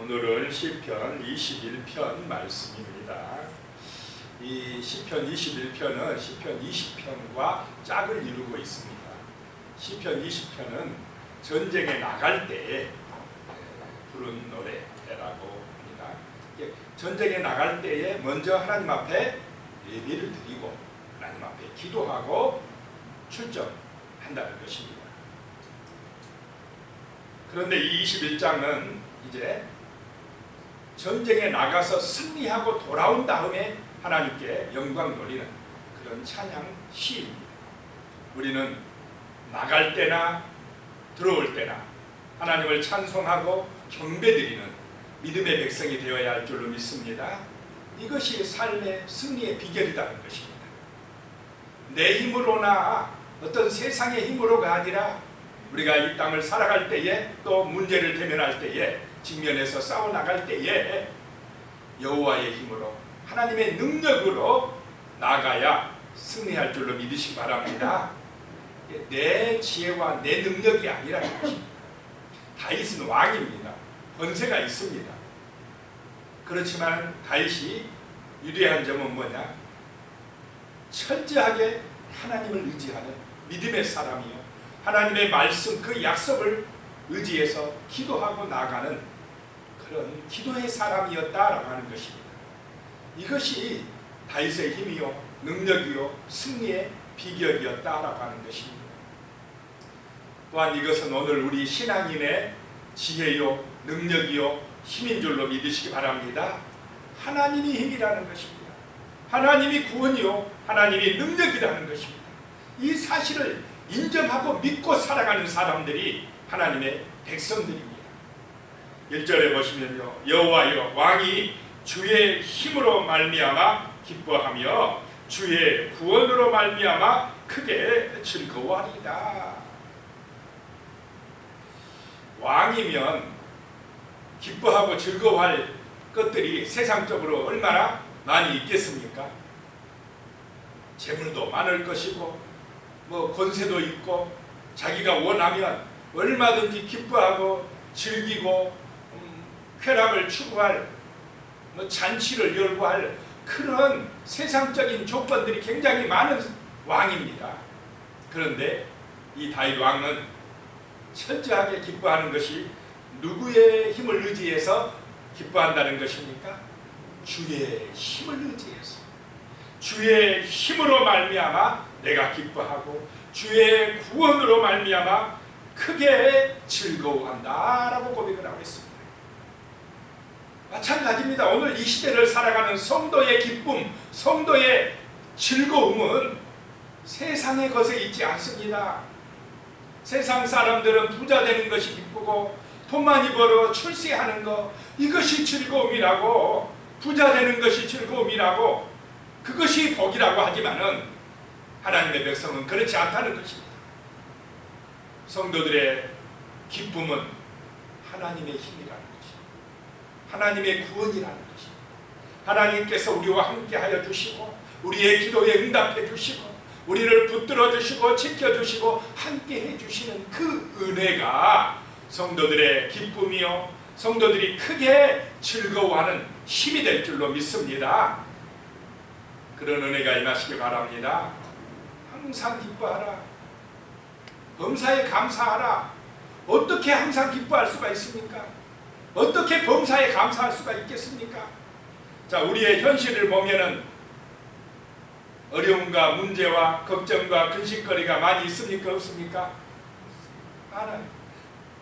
오늘은 시편 21편 말씀입니다. 이 시편 21편은 시편 20편과 짝을 이루고 있습니다. 시편 20편은 전쟁에 나갈 때에 부른 노래라고 합니다. 전쟁에 나갈 때에 먼저 하나님 앞에 예배를 드리고 하나님 앞에 기도하고 출정한다는 것입니다. 그런데 이 21장은 이제 전쟁에 나가서 승리하고 돌아온 다음에 하나님께 영광 돌리는 그런 찬양 시입니다. 우리는 나갈 때나 들어올 때나 하나님을 찬송하고 경배드리는 믿음의 백성이 되어야 할 줄로 믿습니다. 이것이 삶의 승리의 비결이라는 것입니다. 내 힘으로나 어떤 세상의 힘으로가 아니라 우리가 이 땅을 살아갈 때에 또 문제를 대면할 때에 직면해서 싸워나갈 때에 여호와의 힘으로 하나님의 능력으로 나가야 승리할 줄로 믿으시기 바랍니다. 내 지혜와 내 능력이 아니라는 것입니다. 다윗은 왕입니다. 권세가 있습니다. 그렇지만 다윗이 유리한 점은 뭐냐? 철저하게 하나님을 의지하는 믿음의 사람이요, 하나님의 말씀 그 약속을 의지해서 기도하고 나가는 그런 기도의 사람이었다라고 하는 것입니다. 이것이 다윗의 힘이요 능력이요 승리의 비결이었다라고 하는 것입니다. 또한 이것은 오늘 우리 신앙인의 지혜요 능력이요 힘인 줄로 믿으시기 바랍니다. 하나님이 힘이라는 것입니다. 하나님이 구원이요 하나님이 능력이라는 것입니다. 이 사실을 인정하고 믿고 살아가는 사람들이 하나님의 백성들입니다. 1절에 보시면요, 여호와여 왕이 주의 힘으로 말미암아 기뻐하며 주의 구원으로 말미암아 크게 즐거워하리이다. 왕이면 기뻐하고 즐거워할 것들이 세상적으로 얼마나 많이 있겠습니까? 재물도 많을 것이고 권세도 있고 자기가 원하면 얼마든지 기뻐하고 즐기고 쾌락을 추구할 잔치를 열고 할 그런 세상적인 조건들이 굉장히 많은 왕입니다. 그런데 이 다윗 왕은 철저하게 기뻐하는 것이 누구의 힘을 의지해서 기뻐한다는 것입니까? 주의 힘을 의지해서 주의 힘으로 말미암아 내가 기뻐하고 주의 구원으로 말미암아 크게 즐거워한다라고 고백을 하고 있습니다. 마찬가지입니다. 오늘 이 시대를 살아가는 성도의 기쁨, 성도의 즐거움은 세상의 것에 있지 않습니다. 세상 사람들은 부자 되는 것이 기쁘고 돈 많이 벌어 출세하는 것, 이것이 즐거움이라고, 부자 되는 것이 즐거움이라고, 그것이 복이라고 하지만은 하나님의 백성은 그렇지 않다는 것입니다. 성도들의 기쁨은 하나님의 힘이라는 것입니다. 하나님의 구원이라는 것입니다. 하나님께서 우리와 함께하여 주시고 우리의 기도에 응답해 주시고 우리를 붙들어 주시고 지켜주시고 함께해 주시는 그 은혜가 성도들의 기쁨이요 성도들이 크게 즐거워하는 힘이 될 줄로 믿습니다. 그런 은혜가 임하시기 바랍니다. 항상 기뻐하라. 범사에 감사하라. 어떻게 항상 기뻐할 수가 있습니까? 어떻게 범사에 감사할 수가 있겠습니까? 자, 우리의 현실을 보면은 어려움과 문제와 걱정과 근심거리가 많이 있습니까? 없습니까? 많아요.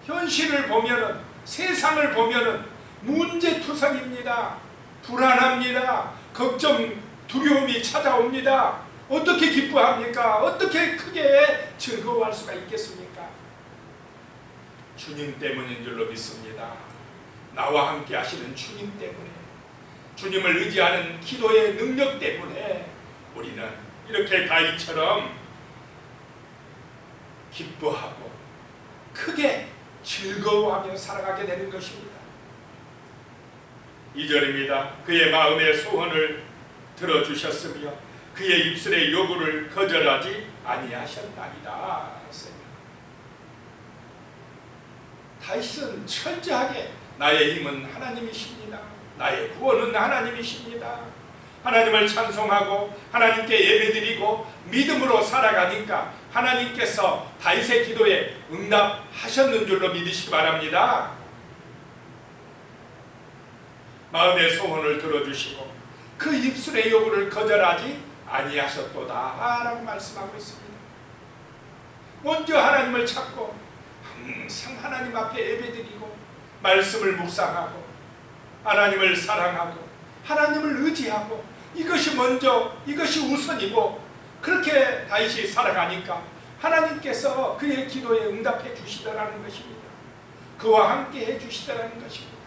현실을 보면은, 세상을 보면은 문제투성입니다. 불안합니다. 걱정, 두려움이 찾아옵니다. 어떻게 기뻐합니까? 어떻게 크게 즐거워할 수가 있겠습니까? 주님 때문인 줄로 믿습니다. 나와 함께 하시는 주님 때문에, 주님을 의지하는 기도의 능력 때문에 우리는 이렇게 다윗처럼 기뻐하고 크게 즐거워하며 살아가게 되는 것입니다. 2절입니다. 그의 마음의 소원을 들어주셨으며 그의 입술의 요구를 거절하지 아니하셨나이다. 다윗은 철저하게 나의 힘은 하나님이십니다. 나의 구원은 하나님이십니다. 하나님을 찬송하고 하나님께 예배드리고 믿음으로 살아가니까 하나님께서 다윗의 기도에 응답하셨는 줄로 믿으시기 바랍니다. 마음의 소원을 들어주시고 그 입술의 요구를 거절하지 아니하셨도다 라고 말씀하고 있습니다. 먼저 하나님을 찾고 항상 하나님 앞에 예배드리고 말씀을 묵상하고 하나님을 사랑하고 하나님을 의지하고 이것이 먼저, 이것이 우선이고, 그렇게 다윗이 살아가니까 하나님께서 그의 기도에 응답해 주시더라는 것입니다. 그와 함께 해 주시더라는 것입니다.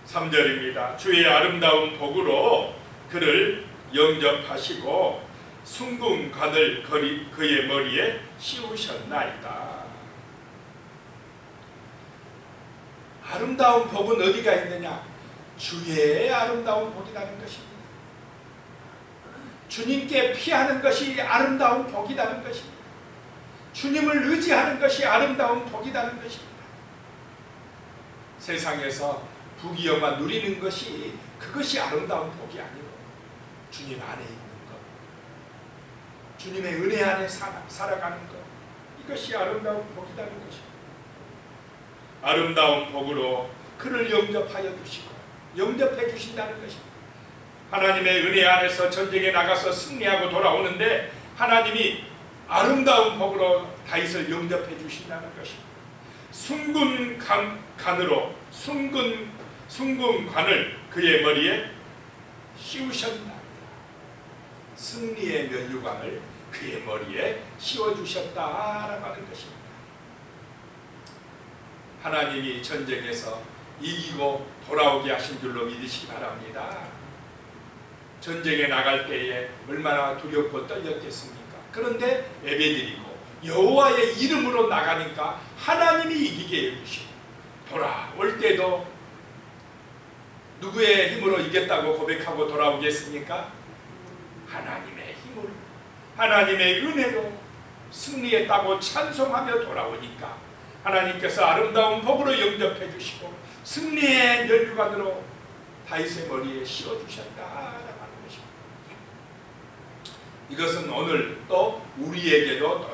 3절입니다. 주의 아름다운 복으로 그를 영접하시고 순금관을 그의 머리에 씌우셨나이다. 아름다운 복은 어디가 있느냐? 주의 아름다운 복이라는 것입니다. 주님께 피하는 것이 아름다운 복이라는 것입니다. 주님을 의지하는 것이 아름다운 복이라는 것입니다. 세상에서 부귀영화 누리는 것이 그것이 아름다운 복이 아니고 주님 안에 있는 것, 주님의 은혜 안에 살아가는 것, 이것이 아름다운 복이라는 것입니다. 아름다운 복으로 그를 영접하여 주시고 영접해 주신다는 것입니다. 하나님의 은혜 안에서 전쟁에 나가서 승리하고 돌아오는데 하나님이 아름다운 복으로 다윗을 영접해 주신다는 것입니다. 순금관으로 순금관을 그의 머리에 씌우셨나이다. 승리의 면류관을 그의 머리에 씌워주셨다라고 하는 것입니다. 하나님이 전쟁에서 이기고 돌아오게 하신 줄로 믿으시기 바랍니다. 전쟁에 나갈 때에 얼마나 두렵고 떨렸겠습니까? 그런데 예배드리고 여호와의 이름으로 나가니까 하나님이 이기게 해주시고 돌아올 때도 누구의 힘으로 이겼다고 고백하고 돌아오겠습니까? 하나님의 힘으로, 하나님의 은혜로 승리했다고 찬송하며 돌아오니까 하나님께서 아름다운 복으로 영접해 주시고 승리의 면류관으로 다윗의 머리에 씌워주셨다라고 하는 것입니다. 이것은 오늘 또 우리에게도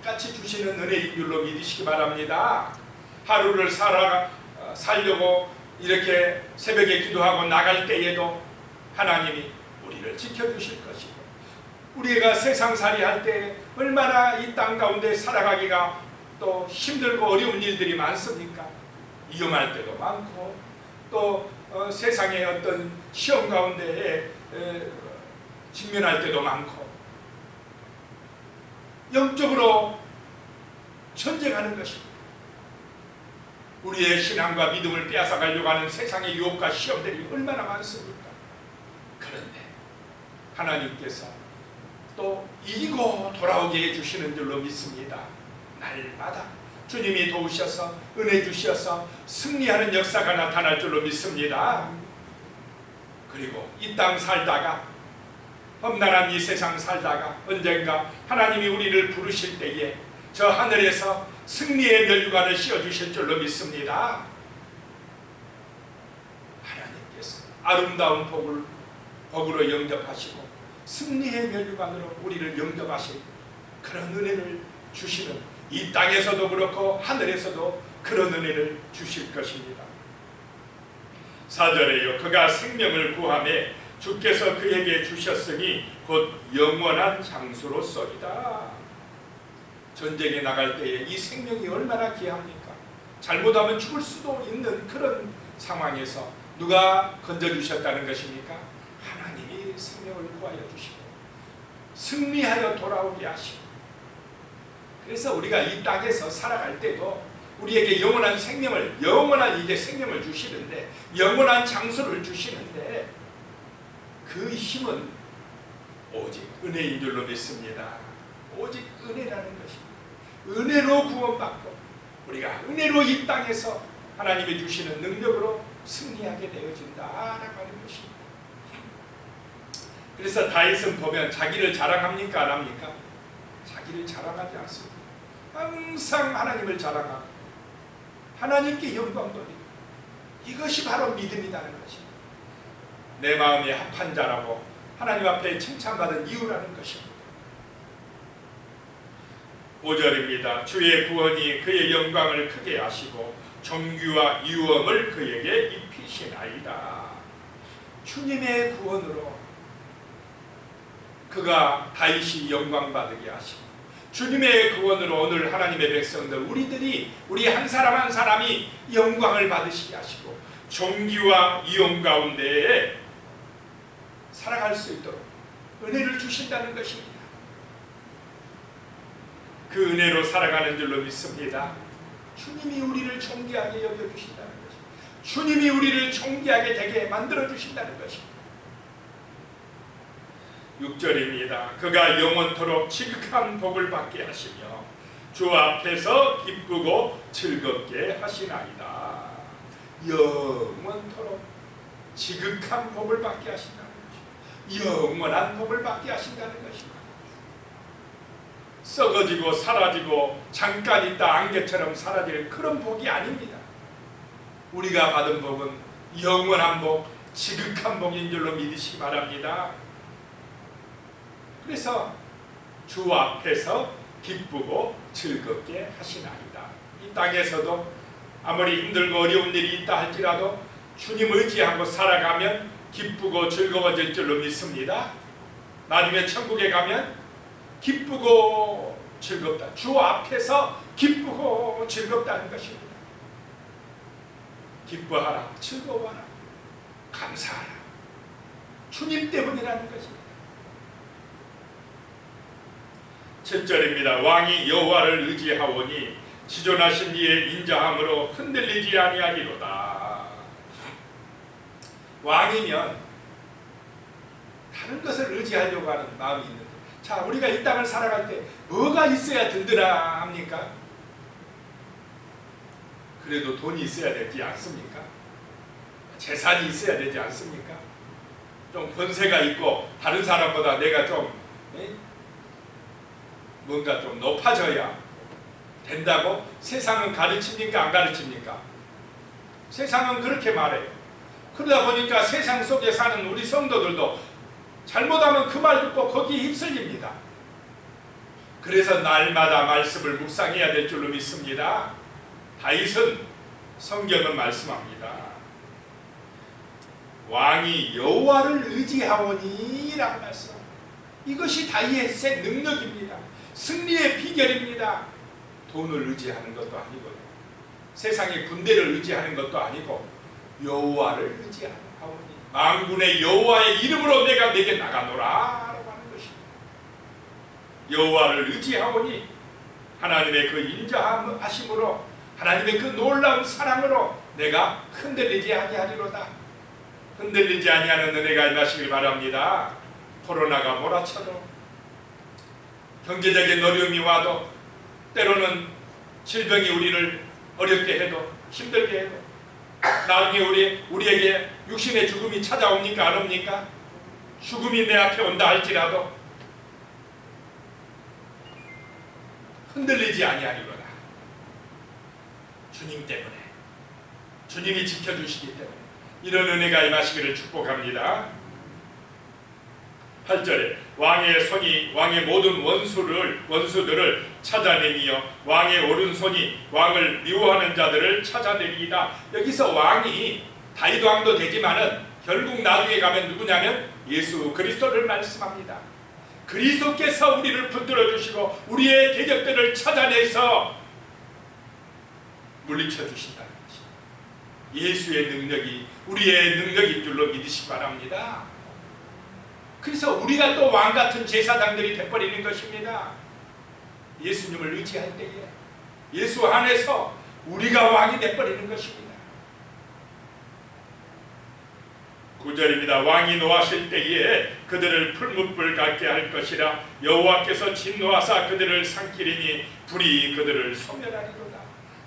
똑같이 주시는 은혜인 줄로 믿으시기 바랍니다. 하루를 살려고 이렇게 새벽에 기도하고 나갈 때에도 하나님이 우리를 지켜주실 것이고, 우리가 세상살이 할 때 얼마나 이 땅 가운데 살아가기가 또 힘들고 어려운 일들이 많습니까? 위험할 때도 많고 또 세상의 어떤 시험 가운데 직면할 때도 많고 영적으로 전쟁하는 것입니다. 우리의 신앙과 믿음을 빼앗아가려고 하는 세상의 유혹과 시험들이 얼마나 많습니까? 그런데 하나님께서 또 이기고 돌아오게 해주시는 줄로 믿습니다. 날마다 주님이 도우셔서 은혜 주셔서 승리하는 역사가 나타날 줄로 믿습니다. 그리고 이 땅 살다가 험난한 이 세상 살다가 언젠가 하나님이 우리를 부르실 때에 저 하늘에서 승리의 면류관을 씌워주실 줄로 믿습니다. 하나님께서 아름다운 복으로 영접하시고 승리의 면류관으로 우리를 영접하실 그런 은혜를 주시는, 이 땅에서도 그렇고 하늘에서도 그런 은혜를 주실 것입니다. 4절에요. 그가 생명을 구하매 주께서 그에게 주셨으니 곧 영원한 장수로서이다. 전쟁에 나갈 때에 이 생명이 얼마나 귀합니까? 잘못하면 죽을 수도 있는 그런 상황에서 누가 건져주셨다는 것입니까? 하나님이 생명을 구하여 주시고 승리하여 돌아오게 하시고, 그래서 우리가 이 땅에서 살아갈 때도 우리에게 영원한 생명을, 영원한 이제 생명을 주시는데, 영원한 장수를 주시는데 그 힘은 오직 은혜인 줄로 믿습니다. 오직 은혜라는 것입니다. 은혜로 구원받고 우리가 은혜로 이 땅에서 하나님이 주시는 능력으로 승리하게 되어진다라고 하는 것입니다. 그래서 다윗은 보면 자기를 자랑합니까? 안 합니까? 자기를 자랑하지 않습니다. 항상 하나님을 자랑하고 하나님께 영광 돌리고, 이것이 바로 믿음이라는 것입니다. 내 마음이 합한 자라고 하나님 앞에 칭찬받은 이유라는 것입니다. 5절입니다. 주의 구원이 그의 영광을 크게 하시고 정규와 유엄을 그에게 입히시나이다. 주님의 구원으로 그가 다윗이 영광받게 하시고, 주님의 구원으로 오늘 하나님의 백성들, 우리 한 사람 한 사람이 영광을 받으시게 하시고 정규와 유엄 가운데에 살아갈 수 있도록 은혜를 주신다는 것입니다. 그 은혜로 살아가는 줄로 믿습니다. 주님이 우리를 존귀하게 여겨주신다는 것입니다. 주님이 우리를 존귀하게 되게 만들어주신다는 것입니다. 6절입니다. 그가 영원토록 지극한 복을 받게 하시며 주 앞에서 기쁘고 즐겁게 하시나이다. 영원토록 지극한 복을 받게 하신다는 것입니다. 영원한 복을 받게 하신다는 것입니다. 썩어지고 사라지고 잠깐 있다 안개처럼 사라질 그런 복이 아닙니다. 우리가 받은 복은 영원한 복, 지극한 복인 줄로 믿으시기 바랍니다. 그래서 주 앞에서 기쁘고 즐겁게 하시나이다. 이 땅에서도 아무리 힘들고 어려운 일이 있다 할지라도 주님 의지하고 살아가면 기쁘고 즐거워질 줄로 믿습니다. 나중에 천국에 가면 기쁘고 즐겁다. 주 앞에서 기쁘고 즐겁다는 것입니다. 기뻐하라, 즐거워하라, 감사하라. 주님 때문이라는 것입니다. 7절입니다. 왕이 여호와를 의지하오니 지존하신 이의 인자함으로 흔들리지 아니하리로다. 왕이면 다른 것을 의지하려고 하는 마음이 있는데, 자, 우리가 이 땅을 살아갈 때 뭐가 있어야 든든합니까? 그래도 돈이 있어야 되지 않습니까? 재산이 있어야 되지 않습니까? 좀 권세가 있고 다른 사람보다 내가 좀 뭔가 좀 높아져야 된다고 세상은 가르칩니까? 안 가르칩니까? 세상은 그렇게 말해요. 그러다 보니까 세상 속에 사는 우리 성도들도 잘못하면 그 말 듣고 거기에 휩쓸립니다. 그래서 날마다 말씀을 묵상해야 될 줄로 믿습니다. 다윗은 성경은 말씀합니다. 왕이 여호와를 의지하오니 라고 말씀합니다. 이것이 다윗의 능력입니다. 승리의 비결입니다. 돈을 의지하는 것도 아니고요, 세상의 군대를 의지하는 것도 아니고 여호와를 의지하오니, 만군의 여호와의 이름으로 내가 내게 나가노라 라고 하는 것입니다. 여호와를 의지하오니 하나님의 그 인자하심으로, 하나님의 그 놀라운 사랑으로 내가 흔들리지 아니하리로다. 흔들리지 아니하는 은혜가 임하시길 바랍니다. 코로나가 몰아쳐도, 경제적인 어려움이 와도, 때로는 질병이 우리를 어렵게 해도, 힘들게 해도, 나중에 우리에게 육신의 죽음이 찾아옵니까? 안 옵니까? 죽음이 내 앞에 온다 할지라도 흔들리지 아니하리로다. 주님 때문에, 주님이 지켜주시기 때문에 이런 은혜가 임하시기를 축복합니다. 8절에 왕의 손이 왕의 모든 원수들을 찾아내며 왕의 오른손이 왕을 미워하는 자들을 찾아내리이다. 여기서 왕이 다윗 왕도 되지만은 결국 나중에 가면 누구냐면 예수 그리스도를 말씀합니다. 그리스도께서 우리를 붙들어 주시고 우리의 대적들을 찾아내서 물리쳐 주신다는 것입니다. 예수의 능력이 우리의 능력인 줄로 믿으시기 바랍니다. 그래서 우리가 또 왕같은 제사장들이 되어버리는 것입니다. 예수님을 의지할 때에 예수 안에서 우리가 왕이 되어버리는 것입니다. 9절입니다. 왕이 노하실 때에 그들을 풀무불 같게 할 것이라. 여호와께서 진노하사 그들을 삼키리니 불이 그들을 소멸하리로다.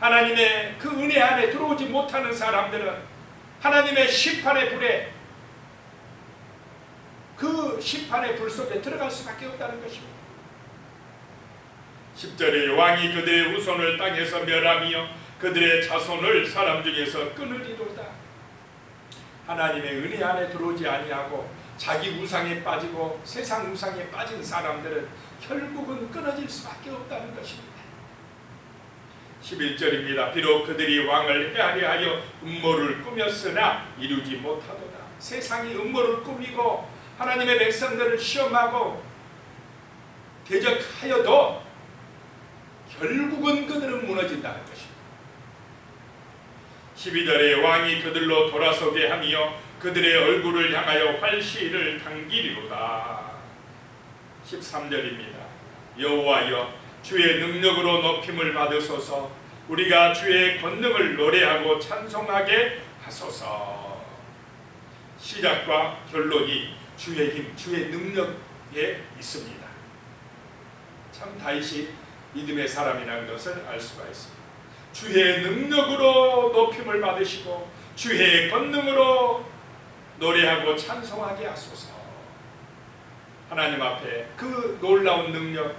하나님의 그 은혜 안에 들어오지 못하는 사람들은 하나님의 심판의 불에, 그 심판의 불 속에 들어갈 수밖에 없다는 것입니다. 10절에 왕이 그들의 후손을 땅에서 멸하며 그들의 자손을 사람 중에서 끊으리로다. 하나님의 은혜 안에 들어오지 아니하고 자기 우상에 빠지고 세상 우상에 빠진 사람들은 결국은 끊어질 수밖에 없다는 것입니다. 11절입니다. 비록 그들이 왕을 헤아려 하여 음모를 꾸몄으나 이루지 못하도다. 세상이 음모를 꾸미고 하나님의 백성들을 시험하고 대적하여도 결국은 그들은 무너진다는 것입니다. 12절에 왕이 그들로 돌아서게 하며 그들의 얼굴을 향하여 활시를 당기리로다. 13절입니다. 여호와여 주의 능력으로 높임을 받으소서. 우리가 주의 권능을 노래하고 찬송하게 하소서. 시작과 결론이 주의 힘, 주의 능력에 있습니다. 참 다윗이 믿음의 사람이라는 것을 알 수가 있습니다. 주의 능력으로 높임을 받으시고 주의 권능으로 노래하고 찬송하게 하소서. 하나님 앞에 그 놀라운 능력,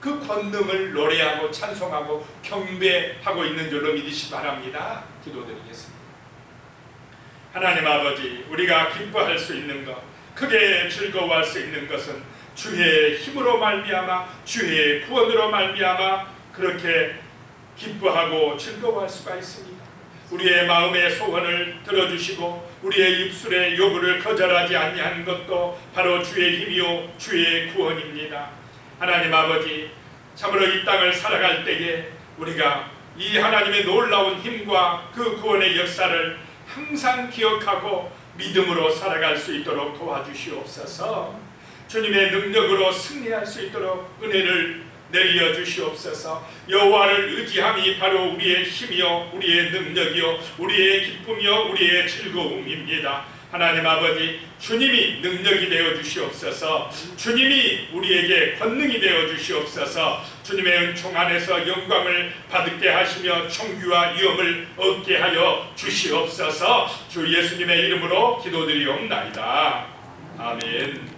그 권능을 노래하고 찬송하고 경배하고 있는 줄로 믿으시기 바랍니다. 기도드리겠습니다. 하나님 아버지, 우리가 기뻐할 수 있는 것, 크게 즐거워할 수 있는 것은 주의 힘으로 말미암아 주의 구원으로 말미암아 그렇게 기뻐하고 즐거워할 수가 있습니다. 우리의 마음의 소원을 들어주시고 우리의 입술의 요구를 거절하지 아니한 것도 바로 주의 힘이요 주의 구원입니다. 하나님 아버지, 참으로 이 땅을 살아갈 때에 우리가 이 하나님의 놀라운 힘과 그 구원의 역사를 항상 기억하고 믿음으로 살아갈 수 있도록 도와주시옵소서. 주님의 능력으로 승리할 수 있도록 은혜를 내려 주시옵소서. 여호와를 의지함이 바로 우리의 힘이요 우리의 능력이요 우리의 기쁨이요 우리의 즐거움입니다. 하나님 아버지, 주님이 능력이 되어 주시옵소서. 주님이 우리에게 권능이 되어 주시옵소서. 주님의 은총 안에서 영광을 받게 하시며 청귀와 위엄을 얻게 하여 주시옵소서. 주 예수님의 이름으로 기도드리옵나이다. 아멘.